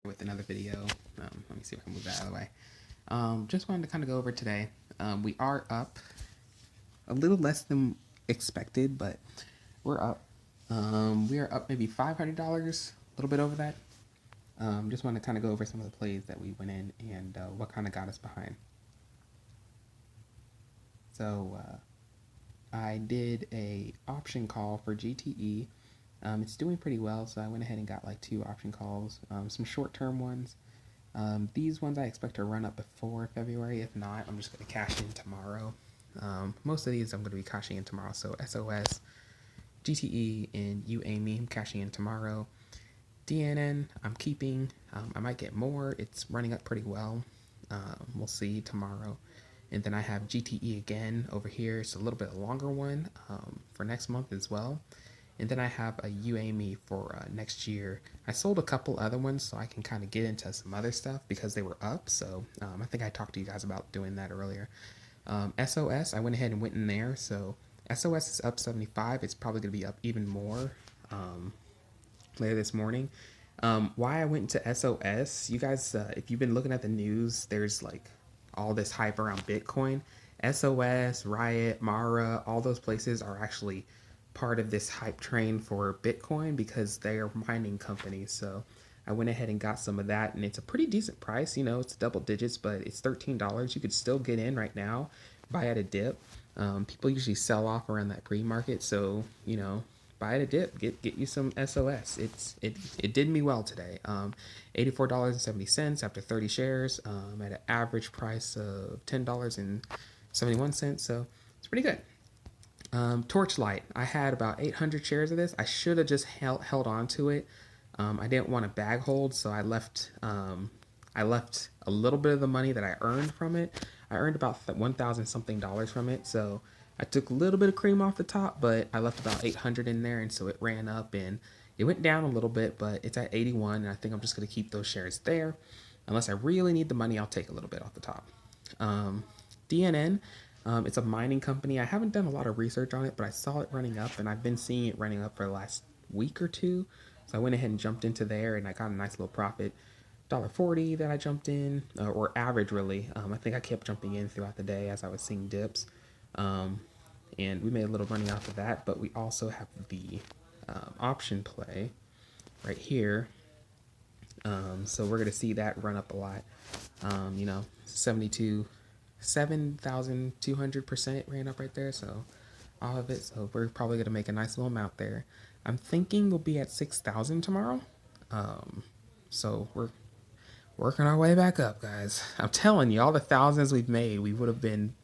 With another video. Let me see if I can move that out of the way. Just wanted to kind of go over today. We are up a little less than expected, but we're up. We are up maybe $500, a little bit over that. Just want to kind of go over some of the plays that we went in and what kind of got us behind. So I did a option call for GTE. It's doing pretty well, so I went ahead and got like 2 option calls, some short-term ones. These ones I expect to run up before February. If not, I'm just going to cash in tomorrow. Most of these I'm going to be cashing in tomorrow. So SOS, GTE, and UAME I'm cashing in tomorrow. DNN I'm keeping. I might get more. It's running up pretty well. We'll see tomorrow. And then I have GTE again over here. It's a little bit longer one for next month as well. And then I have a UAME for next year. I sold a couple other ones so I can kind of get into some other stuff because they were up. So I think I talked to you guys about doing that earlier. SOS, I went ahead and went in there. So SOS is up 75. It's probably going to be up even more later this morning. Why I went into SOS, you guys, if you've been looking at the news, there's like all this hype around Bitcoin. SOS, Riot, Mara, all those places are actually part of this hype train for Bitcoin because they are mining companies. So I went ahead and got some of that, and it's a pretty decent price. You know, it's double digits, but it's $13. You could still get in right now, buy at a dip. People usually sell off around that pre-market, so you know, buy at a dip, get you some SOS. It did me well today. $84.70 after 30 shares at an average price of $10.71. So it's pretty good. Torchlight, I had about 800 shares of this. I should have just held on to it. I didn't want to bag hold, so I left a little bit of the money that I earned from it. I earned about 1,000 something dollars from it, so I took a little bit of cream off the top, but I left about 800 in there, and so it ran up, and it went down a little bit, but it's at 81, and I think I'm just going to keep those shares there. Unless I really need the money, I'll take a little bit off the top. DNN, it's a mining company. I haven't done a lot of research on it, but I saw it running up, and I've been seeing it running up for the last week or two. So I went ahead and jumped into there, and I got a nice little profit. $1.40 that I jumped in, or average really. I think I kept jumping in throughout the day as I was seeing dips. And we made a little money off of that, but we also have the option play right here. So we're going to see that run up a lot. You know, 7,200% it ran up right there, so all of it. So we're probably going to make a nice little amount there. I'm thinking we'll be at 6,000 tomorrow. So we're working our way back up, guys. I'm telling you, all the thousands we've made, we would have been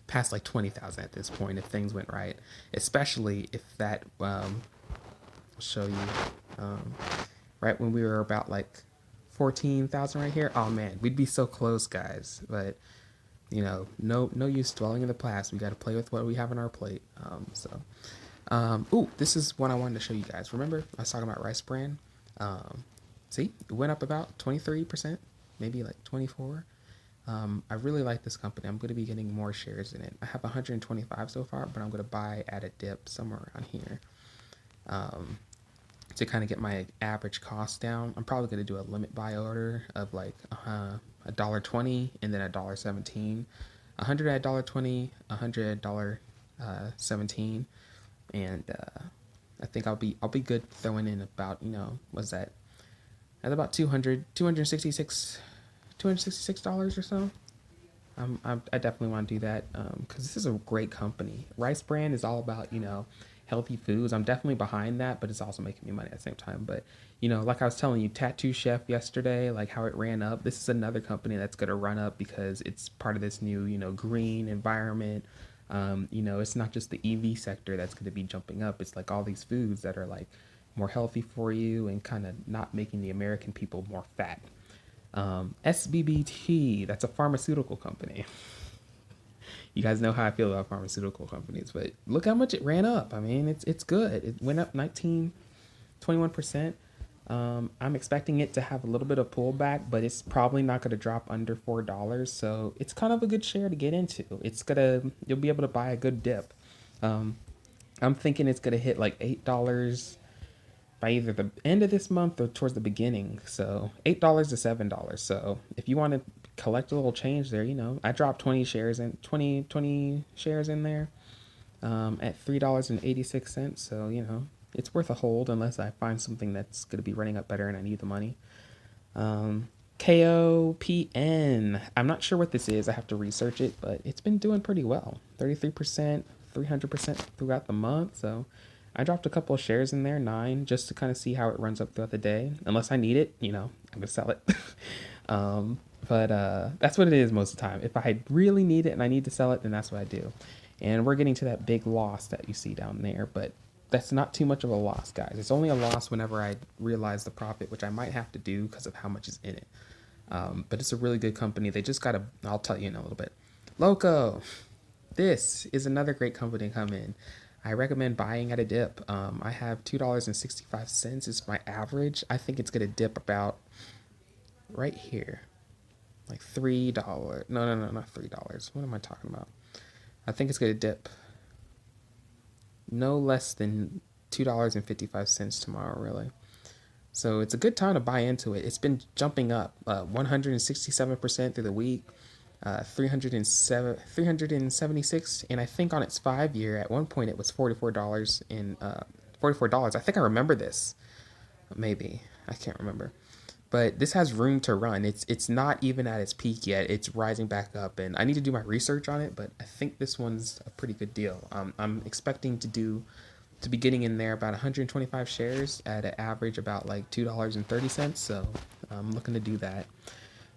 past like 20,000 at this point if things went right, especially if that I'll show you right when we were about like 14,000 right here. Oh man, we'd be so close, guys. But you know, no use dwelling in the past. We got to play with what we have on our plate. Ooh, this is one I wanted to show you guys. Remember I was talking about Rice Brand? See, it went up about 23%, maybe like 24. I really like this company. I'm going to be getting more shares in it. I have 125 so far, but I'm going to buy at a dip somewhere around here to kind of get my average cost down. I'm probably going to do a limit buy order of like $1.20 and then $1.17, 100 at $1.20, 100 at $1.17, and I think I'll be good throwing in about, you know, what's that? At about $266 or so. I definitely want to do that because this is a great company. Rice Brand is all about, you know, healthy foods. I'm definitely behind that, but it's also making me money at the same time. But, you know, like I was telling you, Tattoo Chef yesterday, like how it ran up. This is another company that's going to run up because it's part of this new, you know, green environment. You know, it's not just the EV sector that's going to be jumping up. It's like all these foods that are like more healthy for you and kind of not making the American people more fat. SBBT, that's a pharmaceutical company. You guys know how I feel about pharmaceutical companies, but look how much it ran up. I mean, it's good. It went up 21%. I'm expecting it to have a little bit of pullback, but it's probably not going to drop under $4. So it's kind of a good share to get into. You'll be able to buy a good dip. I'm thinking it's going to hit like $8 by either the end of this month or towards the beginning. So $8 to $7. So if you want to collect a little change there, I dropped 20 shares in there at $3.86. So it's worth a hold unless I find something that's going to be running up better and I need the money. KOPN. I'm not sure what this is. I have to research it, but it's been doing pretty well. 33%, 300% throughout the month. So I dropped a couple of shares in there, 9, just to kind of see how it runs up throughout the day. Unless I need it, I'm going to sell it. But that's what it is most of the time. If I really need it and I need to sell it, then that's what I do. And we're getting to that big loss that you see down there, but that's not too much of a loss, guys. It's only a loss whenever I realize the profit, which I might have to do because of how much is in it. But it's a really good company. They just got I'll tell you in a little bit. Loco. This is another great company to come in. I recommend buying at a dip. I have $2.65 is my average. I think it's going to dip about right here. Like $3. No, not $3. What am I talking about? I think it's going to dip no less than $2.55 tomorrow, really. So it's a good time to buy into it. It's been jumping up 167% through the week, 376, and I think on its 5-year, at one point it was $44 in $44. I think I remember this. Maybe I can't remember, but this has room to run. It's not even at its peak yet. It's rising back up, and I need to do my research on it. But I think this one's a pretty good deal. I'm expecting to be getting in there about 125 shares at an average about like $2.30. So I'm looking to do that.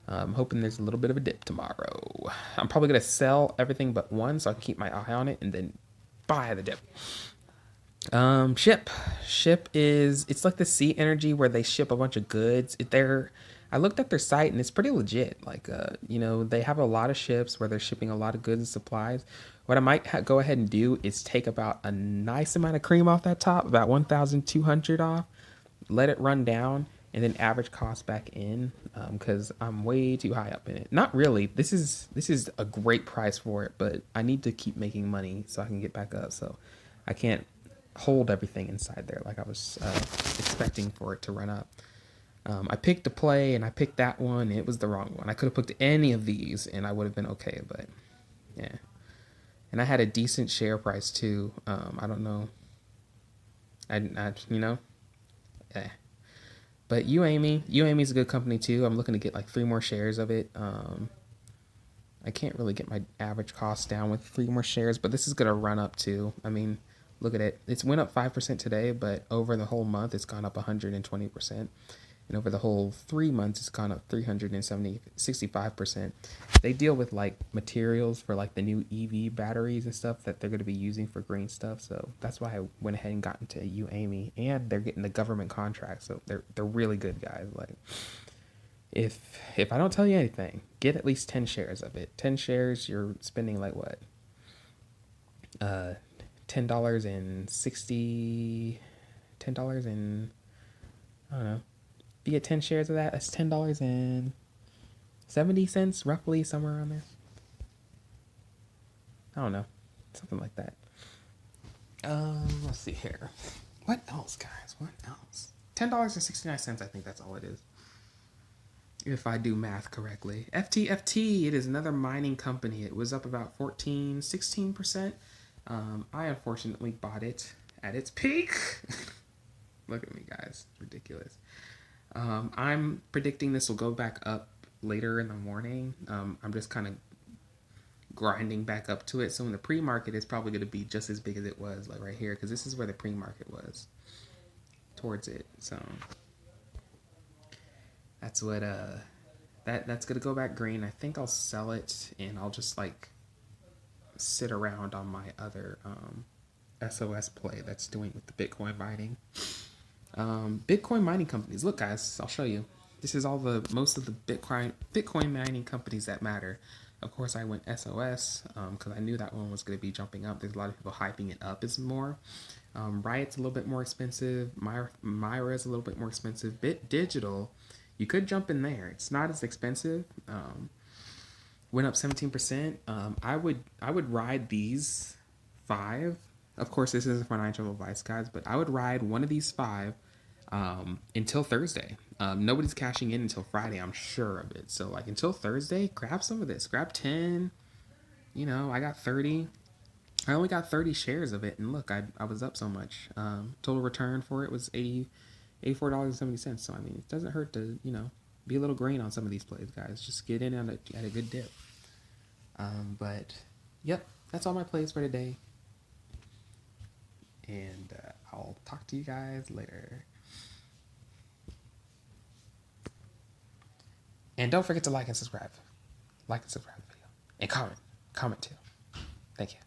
I'm hoping there's a little bit of a dip tomorrow. I'm probably going to sell everything but one so I can keep my eye on it and then buy the dip. Ship is, it's like the Sea Energy where they ship a bunch of goods. I looked at their site and it's pretty legit. Like, they have a lot of ships where they're shipping a lot of goods and supplies. What I might go ahead and do is take about a nice amount of cream off that top, about 1,200 off, let it run down, and then average cost back in, because I'm way too high up in it. Not really. This is a great price for it, but I need to keep making money so I can get back up. So I can't hold everything inside there like I was expecting for it to run up. I picked a play and I picked that one. It was the wrong one. I could have picked any of these and I would have been okay, but yeah. And I had a decent share price too. I don't know. Eh. But UAMy's a good company too. I'm looking to get like 3 more shares of it. I can't really get my average cost down with 3 more shares, but this is going to run up too. I mean, look at it. It's went up 5% today, but over the whole month, it's gone up 120%. And over the whole 3 months, it's gone up 65%. They deal with like materials for like the new EV batteries and stuff that they're going to be using for green stuff. So that's why I went ahead and got into UAMy, and they're getting the government contract. So they're really good guys. Like if I don't tell you anything, get at least 10 shares of it. 10 shares, you're spending like what? $10 and I don't know. If you get 10 shares of that, that's $10.70 roughly, somewhere around there. I don't know, something like that. Let's see here. What else, guys? What else? $10.69. I think that's all it is, if I do math correctly. FTFT, it is another mining company. It was up about 16%. I unfortunately bought it at its peak. Look at me, guys. Ridiculous. I'm predicting this will go back up later in the morning. I'm just kind of grinding back up to it. So in the pre-market, it's probably going to be just as big as it was, like right here, because this is where the pre-market was towards it. So that's what that's going to go back green. I think I'll sell it and I'll just like sit around on my other SOS play that's doing with the Bitcoin mining. Bitcoin mining companies. Look, guys, I'll show you. This is most of the Bitcoin mining companies that matter. Of course, I went SOS because I knew that one was going to be jumping up. There's a lot of people hyping it up as more. Riot's a little bit more expensive. Myra is a little bit more expensive. Bit Digital, you could jump in there. It's not as expensive. Went up 17%. I would ride these 5. Of course, this isn't financial advice, guys, but I would ride one of these 5 until Thursday. Nobody's cashing in until Friday, I'm sure of it. So like until Thursday, grab some of this. Grab 10. I got 30. I only got 30 shares of it, and look, I was up so much. Total return for it was $84.70. So I mean, it doesn't hurt to be a little green on some of these plays, guys. Just get in at a good dip. But yep, that's all my plays for today, and I'll talk to you guys later. And don't forget to like and subscribe. Like and subscribe the video, and comment too. Thank you.